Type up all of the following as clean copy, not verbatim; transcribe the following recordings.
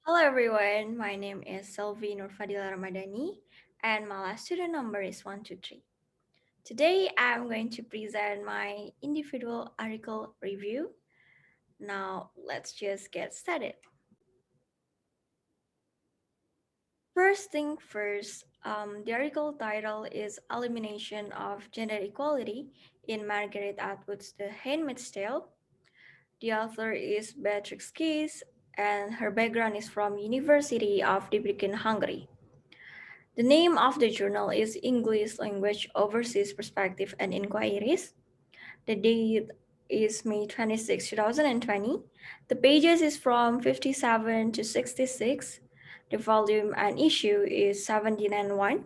Hello everyone, my name is Selvi Fadilla Ramadhani and my last student number is 123. Today I'm going to present my individual article review. Now let's just get started. First thing first, the article title is Elimination of Gender Equality in Margaret Atwood's The Handmaid's Tale. The author is Beatrix and her background is from University of Debrecen, Hungary. The name of the journal is English Language Overseas Perspective and Inquiries. The date is May 26, 2020. The pages is from 57 to 66. The volume and issue is 17 and 1.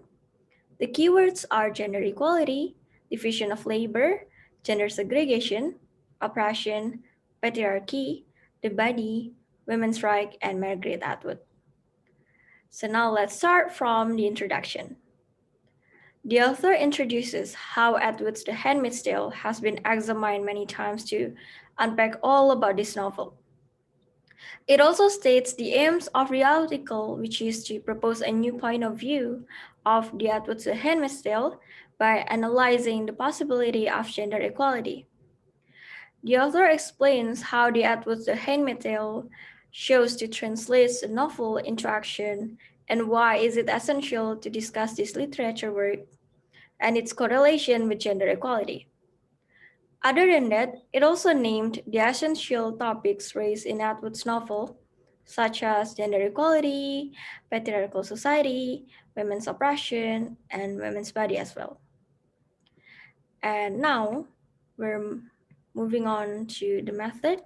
The keywords are gender equality, division of labor, gender segregation, oppression, patriarchy, the body, women's rights, and Margaret Atwood. So now let's start from the introduction. The author introduces how Atwood's The Handmaid's Tale has been examined many times to unpack all about this novel. It also states the aims of the article, which is to propose a new point of view of the Atwood's The Handmaid's Tale by analyzing the possibility of gender equality. The author explains how the Atwood's The Handmaid's Tale shows to translate the novel into action and why is it essential to discuss this literature work and its correlation with gender equality. Other than that, it also named the essential topics raised in Atwood's novel, such as gender equality, patriarchal society, women's oppression, and women's body as well. And now we're moving on to the method.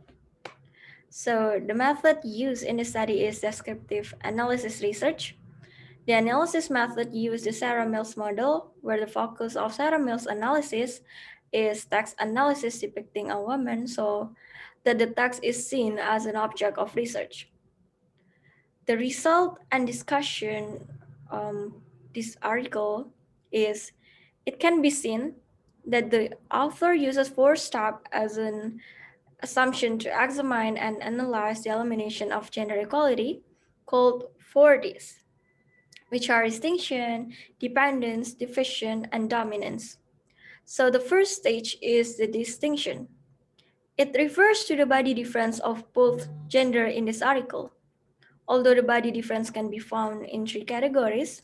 So, the method used in the study is descriptive analysis research. The analysis method used the Sarah Mills model, where the focus of Sarah Mills' analysis is text analysis depicting a woman so that the text is seen as an object of research. The result and discussion this article is it can be seen that the author uses four steps as an assumption to examine and analyze the elimination of gender equality called 4Ds, which are distinction, dependence, division, and dominance. So the first stage is the distinction. It refers to the body difference of both gender in this article. Although the body difference can be found in three categories,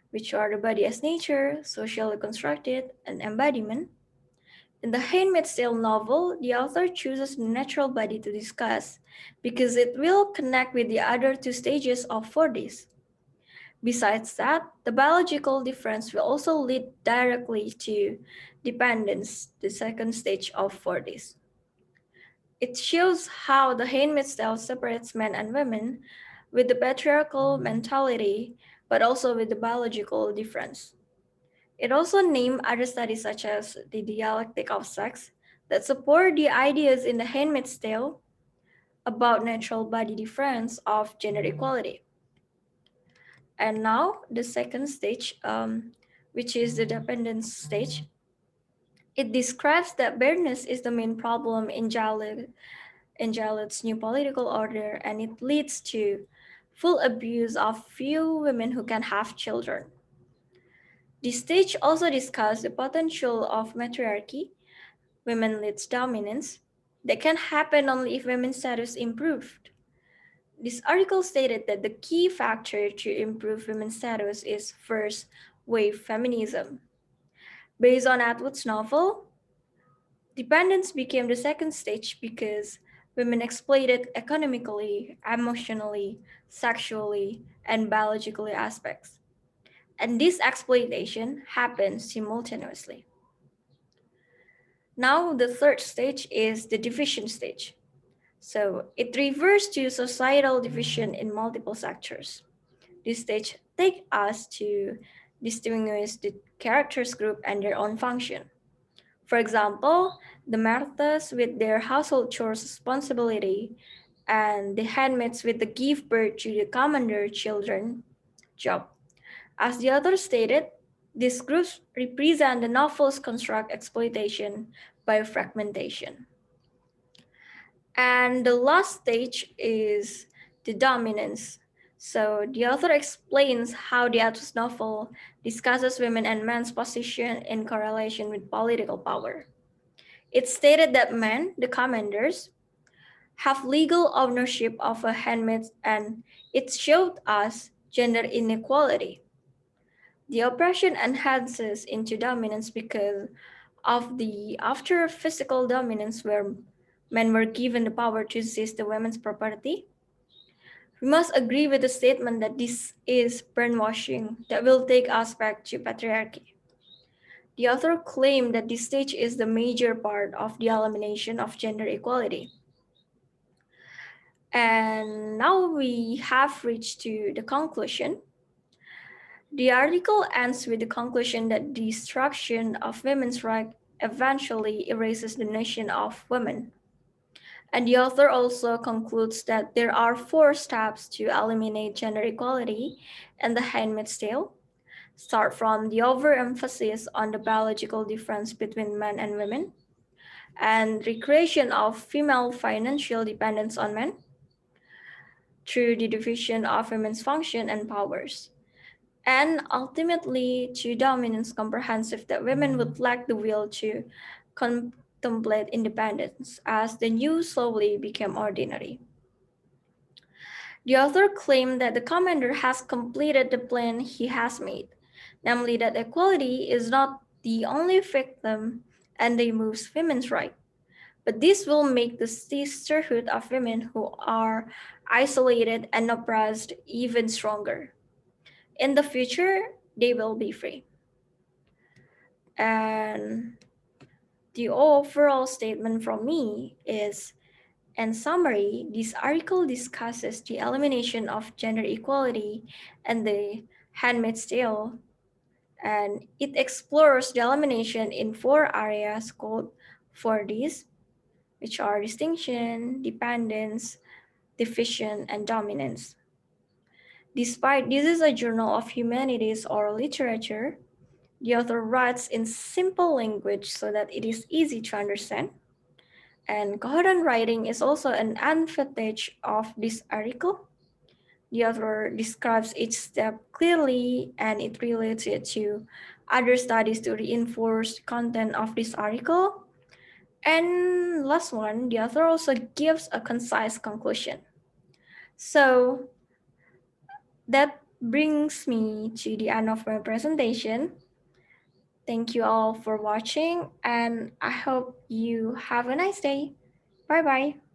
which are the body as nature, socially constructed, and embodiment. In the Handmaid's Tale novel, the author chooses the natural body to discuss because it will connect with the other two stages of 4Ds. Besides that, the biological difference will also lead directly to dependence, the second stage of 4Ds. It shows how the Handmaid's Tale separates men and women with the patriarchal mentality, but also with the biological difference. It also named other studies such as the dialectic of sex that support the ideas in the Handmaid's Tale about natural body difference of gender equality. And now the second stage, which is the dependence stage, it describes that bareness is the main problem in Jarlath's new political order, and it leads to full abuse of few women who can have children. This stage also discussed the potential of matriarchy, women leads dominance, that can happen only if women's status improved. This article stated that the key factor to improve women's status is first wave feminism. Based on Atwood's novel, dependence became the second stage because women exploited economically, emotionally, sexually, and biologically aspects. And this exploitation happens simultaneously. Now, the third stage is the division stage. So it refers to societal division in multiple sectors. This stage takes us to distinguish the characters group and their own function. For example, the Marthas with their household chores responsibility and the handmaids with the give birth to the commander children job. As the author stated, these groups represent the novel's construct exploitation by fragmentation. And the last stage is the dominance. So the author explains how the Atwood novel discusses women and men's position in correlation with political power. It stated that men, the commanders, have legal ownership of a handmaid, and it showed us gender inequality. The oppression enhances into dominance because of the after physical dominance where men were given the power to seize the women's property. We must agree with the statement that this is brainwashing that will take us back to patriarchy. The author claimed that this stage is the major part of the elimination of gender equality. And now we have reached to the conclusion. The article ends with the conclusion that the destruction of women's rights eventually erases the nation of women. And the author also concludes that there are four steps to eliminate gender equality in the Handmaid's Tale. Start from the overemphasis on the biological difference between men and women, and recreation of female financial dependence on men through the division of women's function and powers, and ultimately to dominance comprehensive that women would lack the will to contemplate independence as the new slowly became ordinary. The author claimed that the commander has completed the plan he has made, namely that equality is not the only victim and they moves women's rights, but this will make the sisterhood of women who are isolated and oppressed even stronger. In the future, they will be free. And the overall statement from me is, in summary, this article discusses the elimination of gender equality and the Handmaid's Tale, and it explores the elimination in four areas called 4Ds, which are distinction, dependence, division, and dominance. Despite this is a journal of humanities or literature, the author writes in simple language so that it is easy to understand. And coherent writing is also an advantage of this article. The author describes each step clearly and it relates it to other studies to reinforce the content of this article. And last one, the author also gives a concise conclusion. So that brings me to the end of my presentation. Thank you all for watching, and I hope you have a nice day. Bye bye.